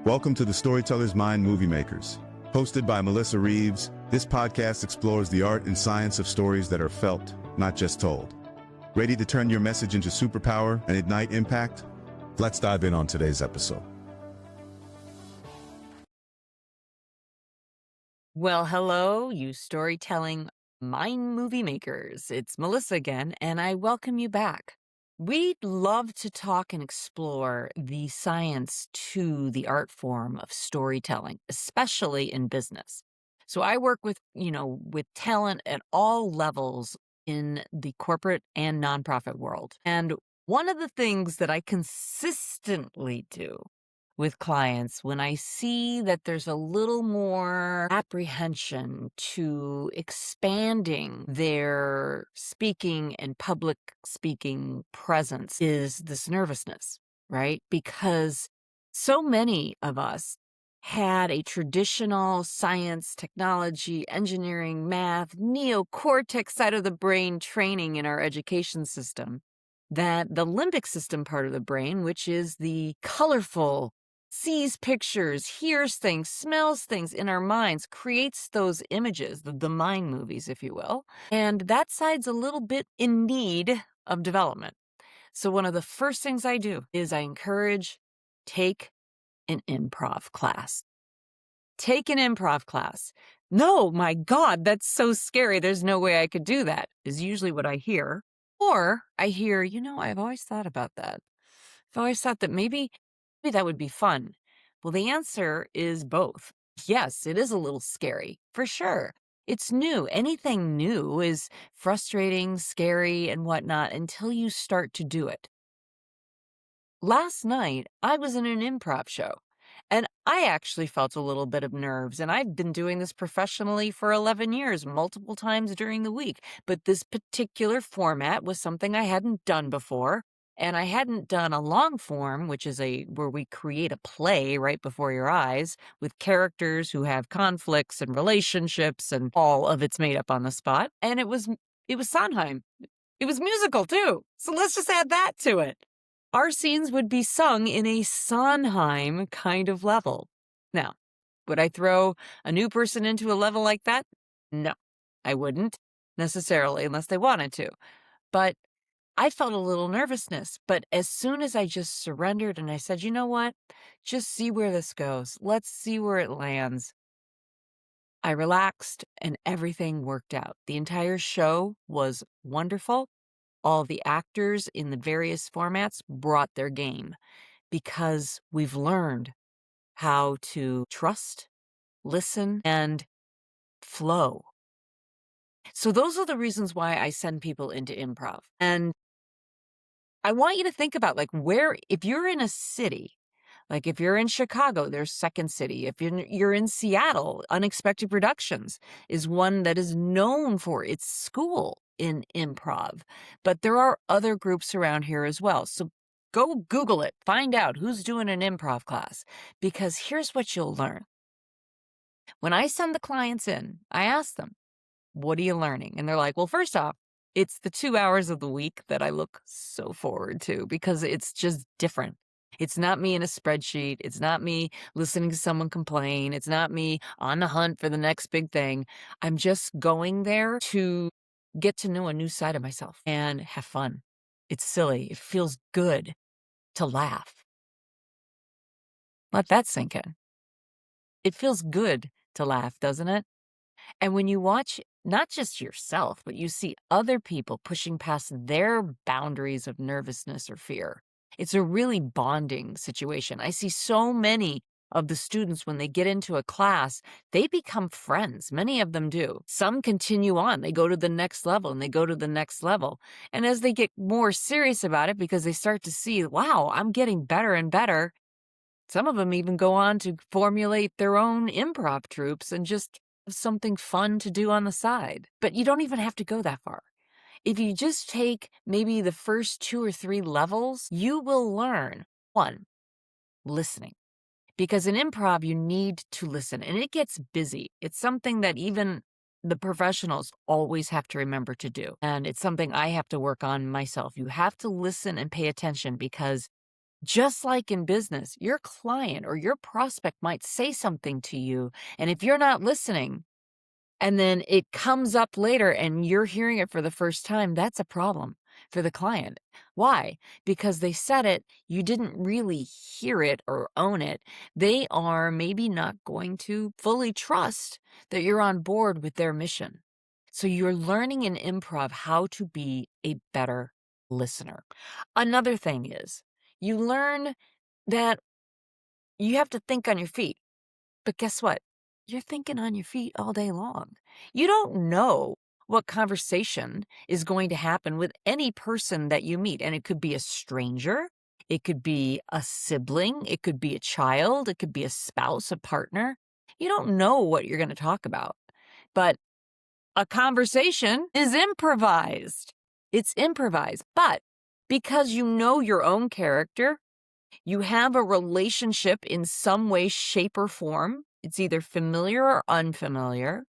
Welcome to the Storyteller's Mind Movie Makers. Hosted by Melissa Reaves, this podcast explores the art and science of stories that are felt, not just told. Ready to turn your message into superpower and ignite impact? Let's dive in on today's episode. Well, hello, you storytelling mind movie makers. It's Melissa again, and I welcome you back. We'd love to talk and explore the science to the art form of storytelling, especially in business. So I work with talent at all levels in the corporate and nonprofit world. And one of the things that I consistently do with clients when I see that there's a little more apprehension to expanding their speaking and public speaking presence is this nervousness, right? Because so many of us had a traditional science, technology, engineering, math, neocortex side of the brain training in our education system, that the limbic system part of the brain, which is the colorful, sees pictures, hears things, smells things in our minds, creates those images, the mind movies, if you will. And that side's a little bit in need of development. So one of the first things I do is I encourage, take an improv class. Take an improv class. No, my God, that's so scary. There's no way I could do that, is usually what I hear. Or I hear, I've always thought about that. I've always thought that maybe that would be fun. Well, the answer is both. Yes, it is a little scary, for sure. It's new. Anything new is frustrating, scary, and whatnot until you start to do it. Last night, I was in an improv show, and I actually felt a little bit of nerves, and I've been doing this professionally for 11 years, multiple times during the week. But this particular format was something I hadn't done before. And I hadn't done a long form, which is where we create a play right before your eyes with characters who have conflicts and relationships, and all of it's made up on the spot. And it was Sondheim. It was musical too. So let's just add that to it. Our scenes would be sung in a Sondheim kind of level. Now, would I throw a new person into a level like that? No, I wouldn't necessarily unless they wanted to. But I felt a little nervousness, but as soon as I just surrendered and I said, you know what, just see where this goes. Let's see where it lands. I relaxed and everything worked out. The entire show was wonderful. All the actors in the various formats brought their game because we've learned how to trust, listen, and flow. So those are the reasons why I send people into improv. And I want you to think about if you're in a city, like if you're in Chicago, there's Second City. If you're in Seattle, Unexpected Productions is one that is known for its school in improv. But there are other groups around here as well. So go Google it, find out who's doing an improv class, because here's what you'll learn. When I send the clients in, I ask them, what are you learning? And they're like, well, first off, it's the 2 hours of the week that I look so forward to because it's just different. It's not me in a spreadsheet. It's not me listening to someone complain. It's not me on the hunt for the next big thing. I'm just going there to get to know a new side of myself and have fun. It's silly. It feels good to laugh. Let that sink in. It feels good to laugh, doesn't it? And when you watch not just yourself, but you see other people pushing past their boundaries of nervousness or fear, it's a really bonding situation. I see so many of the students when they get into a class, they become friends. Many of them do. Some continue on. They go to the next level and they go to the next level. And as they get more serious about it because they start to see, wow, I'm getting better and better, some of them even go on to formulate their own improv troupes and just something fun to do on the side. But you don't even have to go that far. If you just take maybe the first 2 or 3 levels, you will learn, 1, listening. Because in improv, you need to listen, and it gets busy. It's something that even the professionals always have to remember to do. And it's something I have to work on myself. You have to listen and pay attention because Just like in business, your client or your prospect might say something to you, and if you're not listening, and then it comes up later and you're hearing it for the first time, that's a problem for the client. Why? Because they said it, you didn't really hear it or own it. They are maybe not going to fully trust that you're on board with their mission. So you're learning in improv how to be a better listener. Another thing is you learn that you have to think on your feet. But guess what? You're thinking on your feet all day long. You don't know what conversation is going to happen with any person that you meet. And it could be a stranger, it could be a sibling, it could be a child, it could be a spouse, a partner. You don't know what you're going to talk about. But a conversation is improvised. It's improvised. But because you know your own character, you have a relationship in some way, shape, or form. It's either familiar or unfamiliar.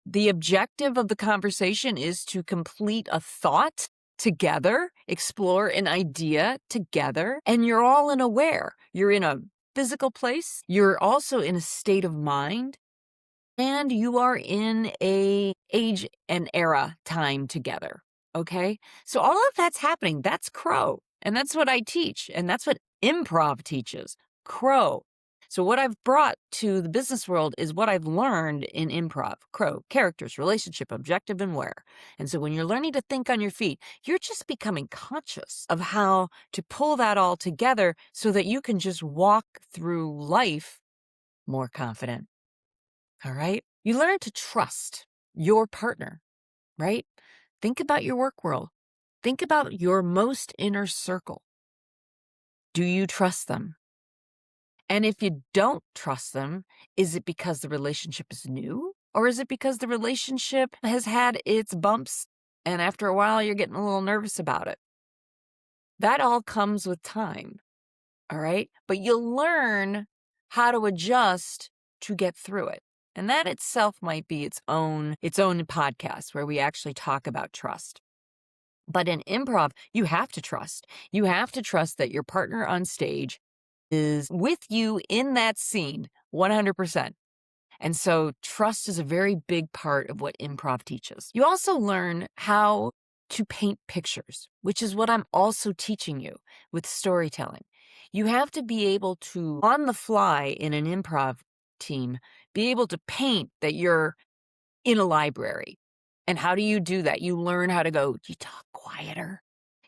The objective of the conversation is to complete a thought together, explore an idea together, and you're all in aware. You're in a physical place. You're also in a state of mind, and you are in a age and era time together. Okay? So all of that's happening. That's Crow. And that's what I teach. And that's what improv teaches. Crow. So what I've brought to the business world is what I've learned in improv. Crow, characters, relationship, objective, and where. And so when you're learning to think on your feet, you're just becoming conscious of how to pull that all together so that you can just walk through life more confident. All right? You learn to trust your partner, right? Think about your work world. Think about your most inner circle. Do you trust them? And if you don't trust them, is it because the relationship is new? Or is it because the relationship has had its bumps and after a while you're getting a little nervous about it? That all comes with time, all right? But you'll learn how to adjust to get through it. And that itself might be its own podcast where we actually talk about trust. But in improv, you have to trust. You have to trust that your partner on stage is with you in that scene 100%. And so trust is a very big part of what improv teaches. You also learn how to paint pictures, which is what I'm also teaching you with storytelling. You have to be able to, on the fly in an improv team, be able to paint that you're in a library. And how do you do that? You learn how to go, you talk quieter.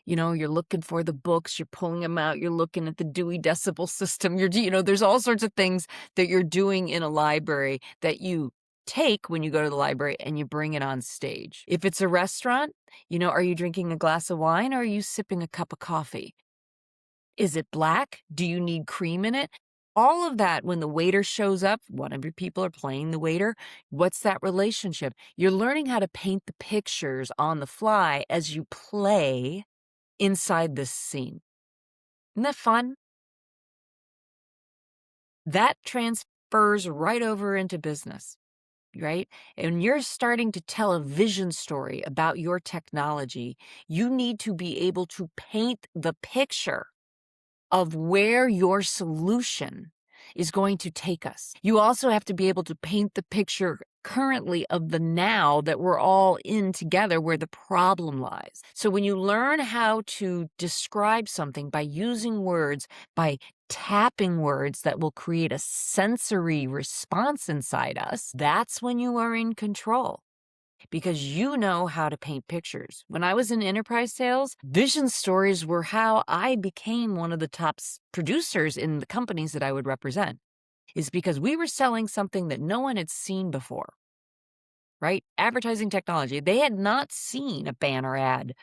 You know, you're looking for the books, you're pulling them out, you're looking at the Dewey Decibel System. There's all sorts of things that you're doing in a library that you take when you go to the library and you bring it on stage. If it's a restaurant, are you drinking a glass of wine or are you sipping a cup of coffee? Is it black? Do you need cream in it? All of that, when the waiter shows up, one of your people are playing the waiter. What's that relationship? You're learning how to paint the pictures on the fly as you play inside this scene. Isn't that fun? That transfers right over into business, right? And you're starting to tell a vision story about your technology. You need to be able to paint the picture of where your solution is going to take us. You also have to be able to paint the picture currently of the now that we're all in together where the problem lies. So when you learn how to describe something by using words, by tapping words that will create a sensory response inside us, that's when you are in control. Because you know how to paint pictures. When I was in enterprise sales, vision stories were how I became one of the top producers in the companies that I would represent, is because we were selling something that no one had seen before, right? Advertising technology. They had not seen a banner ad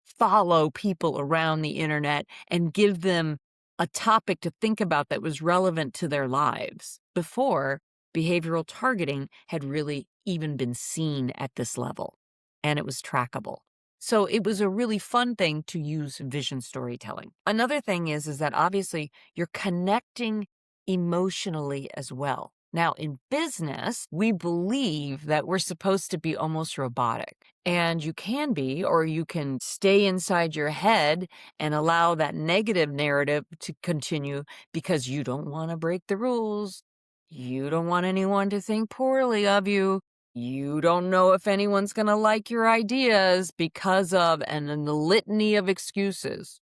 follow people around the internet and give them a topic to think about that was relevant to their lives before behavioral targeting had really even been seen at this level, and it was trackable. So it was a really fun thing to use vision storytelling. Another thing is that obviously you're connecting emotionally as well. Now, in business, we believe that we're supposed to be almost robotic. And you can be, or you can stay inside your head and allow that negative narrative to continue because you don't want to break the rules. You don't want anyone to think poorly of you. You don't know if anyone's going to like your ideas because of, and then the litany of excuses,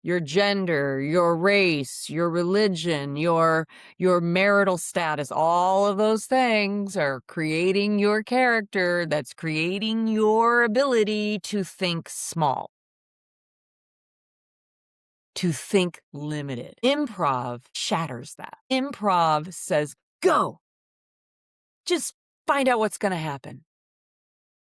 your gender, your race, your religion, your marital status, all of those things are creating your character that's creating your ability to think small, to think limited. Improv shatters that. Improv says, go. Just find out what's going to happen.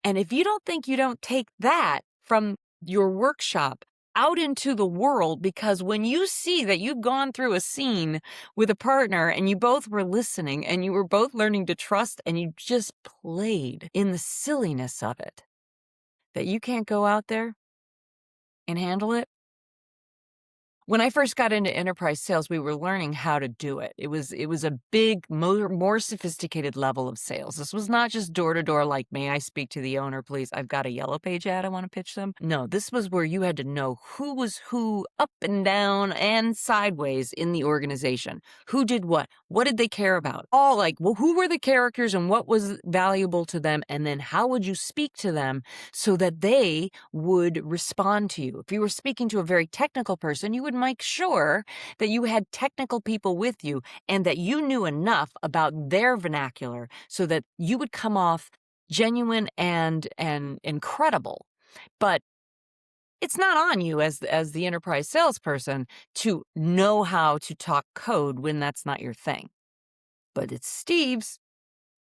And if you don't think you don't take that from your workshop out into the world, because when you see that you've gone through a scene with a partner and you both were listening and you were both learning to trust and you just played in the silliness of it, that you can't go out there and handle it. When I first got into enterprise sales, we were learning how to do it. It was a big, more sophisticated level of sales. This was not just door to door, like, may I speak to the owner, please? I've got a yellow page ad I want to pitch them. No, this was where you had to know who was who up and down and sideways in the organization. Who did what? What did they care about? All like, well, who were the characters and what was valuable to them? And then how would you speak to them so that they would respond to you? If you were speaking to a very technical person, you would make sure that you had technical people with you and that you knew enough about their vernacular so that you would come off genuine and incredible. But it's not on you as the enterprise salesperson to know how to talk code when that's not your thing. But it's Steve's.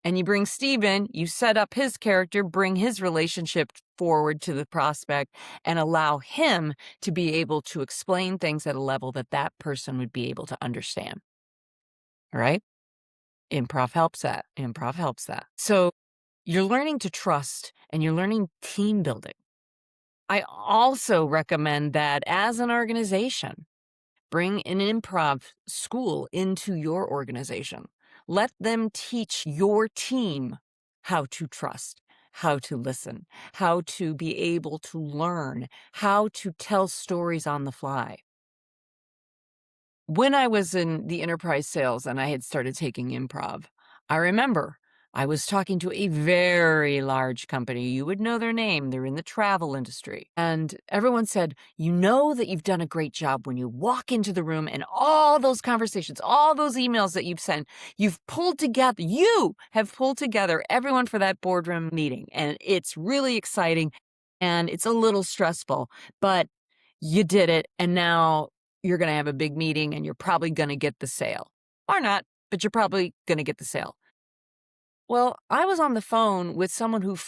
And you bring Steve in, you set up his character, bring his relationship forward to the prospect, and allow him to be able to explain things at a level that that person would be able to understand. All right? Improv helps that. Improv helps that. So you're learning to trust and you're learning team building. I also recommend that as an organization, bring an improv school into your organization. Let them teach your team how to trust, how to listen, how to be able to learn, how to tell stories on the fly. When I was in the enterprise sales and I had started taking improv, I remember I was talking to a very large company. You would know their name. They're in the travel industry. And everyone said, you know that you've done a great job when you walk into the room and all those conversations, all those emails that you've sent, you have pulled together everyone for that boardroom meeting. And it's really exciting and it's a little stressful, but you did it. And now you're going to have a big meeting and you're probably going to get the sale. Or not, but you're probably going to get the sale. Well, I was on the phone with someone who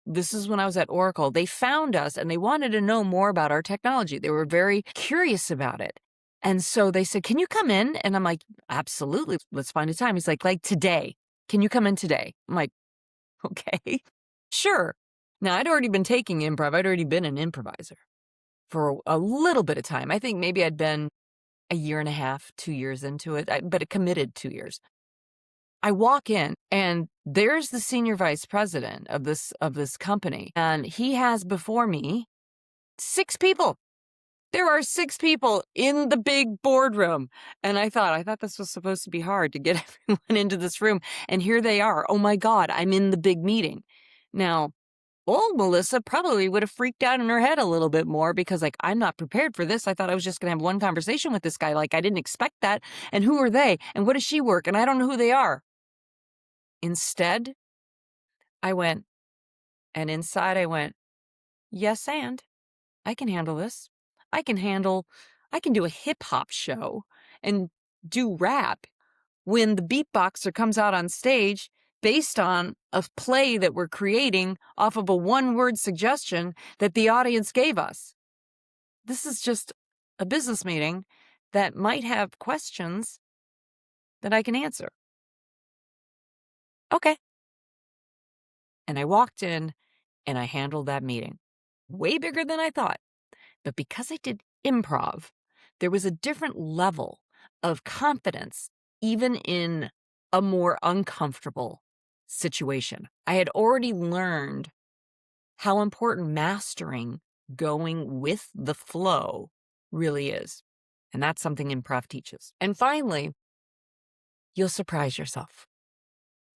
this is when I was at Oracle. They found us and they wanted to know more about our technology. They were very curious about it. And so they said, can you come in? And I'm like, absolutely. Let's find a time. He's like today. Can you come in today? I'm like, okay, sure. Now, I'd already been taking improv. I'd already been an improviser for a little bit of time. I think maybe I'd been a year and a half, 2 years into it, but it committed 2 years. I walk in and there's the senior vice president of this company, and he has before me 6 people. There are 6 people in the big boardroom. And I thought this was supposed to be hard to get everyone into this room. And here they are. Oh my God, I'm in the big meeting. Now, old Melissa probably would have freaked out in her head a little bit more because, like, I'm not prepared for this. I thought I was just going to have one conversation with this guy. Like, I didn't expect that. And who are they? And what does she work? And I don't know who they are. Instead, I went, and inside I went, yes, and I can handle this. I can do a hip hop show and do rap when the beatboxer comes out on stage based on a play that we're creating off of a one-word suggestion that the audience gave us. This is just a business meeting that might have questions that I can answer. Okay. And I walked in and I handled that meeting. Way bigger than I thought. But because I did improv, there was a different level of confidence, even in a more uncomfortable situation. I had already learned how important mastering going with the flow really is. And that's something improv teaches. And finally, you'll surprise yourself.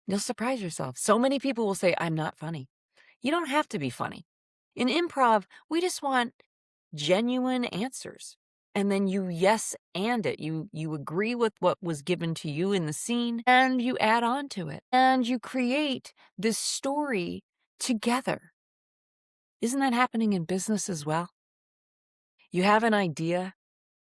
You'll surprise yourself. So many people will say, I'm not funny. You don't have to be funny. In improv, we just want genuine answers. And then you yes and it. You agree with what was given to you in the scene and you add on to it. And you create this story together. Isn't that happening in business as well? You have an idea,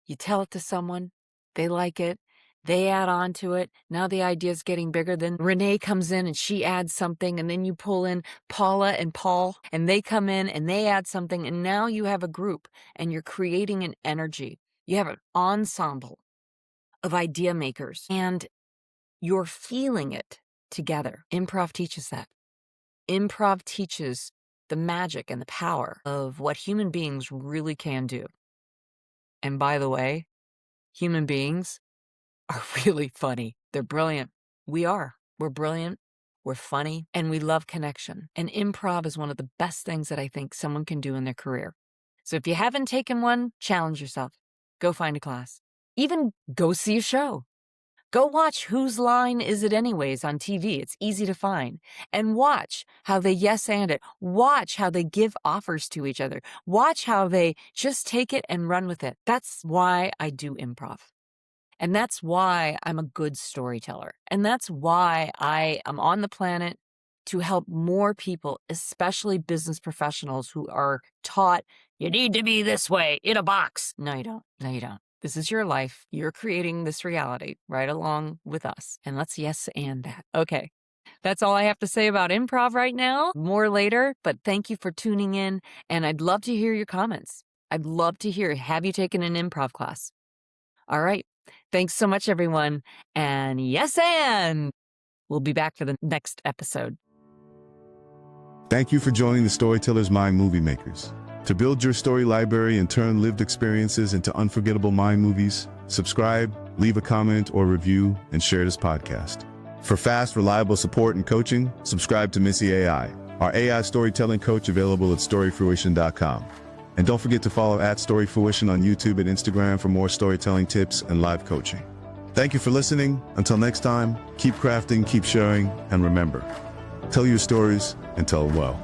you tell it to someone, they like it, they add on to it. Now the idea is getting bigger. Then Renee comes in and she adds something. And then you pull in Paula and Paul and they come in and they add something. And now you have a group and you're creating an energy. You have an ensemble of idea makers and you're feeling it together. Improv teaches that. Improv teaches the magic and the power of what human beings really can do. And by the way, human beings are really funny. They're brilliant. We are. We're brilliant. We're funny. And we love connection. And improv is one of the best things that I think someone can do in their career. So if you haven't taken one, challenge yourself. Go find a class. Even go see a show. Go watch Whose Line Is It Anyways on TV. It's easy to find. And watch how they yes and it. Watch how they give offers to each other. Watch how they just take it and run with it. That's why I do improv. And that's why I'm a good storyteller. And that's why I am on the planet to help more people, especially business professionals who are taught, you need to be this way in a box. No, you don't. No, you don't. This is your life. You're creating this reality right along with us. And let's yes and that. Okay. That's all I have to say about improv right now. More later, but thank you for tuning in. And I'd love to hear your comments. I'd love to hear, have you taken an improv class? All right. Thanks so much, everyone. And yes, and we'll be back for the next episode. Thank you for joining the Storyteller's Mind Movie Makers. To build your story library and turn lived experiences into unforgettable mind movies, subscribe, leave a comment or review, and share this podcast. For fast, reliable support and coaching, subscribe to Missy AI, our AI storytelling coach available at storyfruition.com. And don't forget to follow @StoryFruition on YouTube and Instagram for more storytelling tips and live coaching. Thank you for listening. Until next time, keep crafting, keep sharing, and remember, tell your stories and tell them well.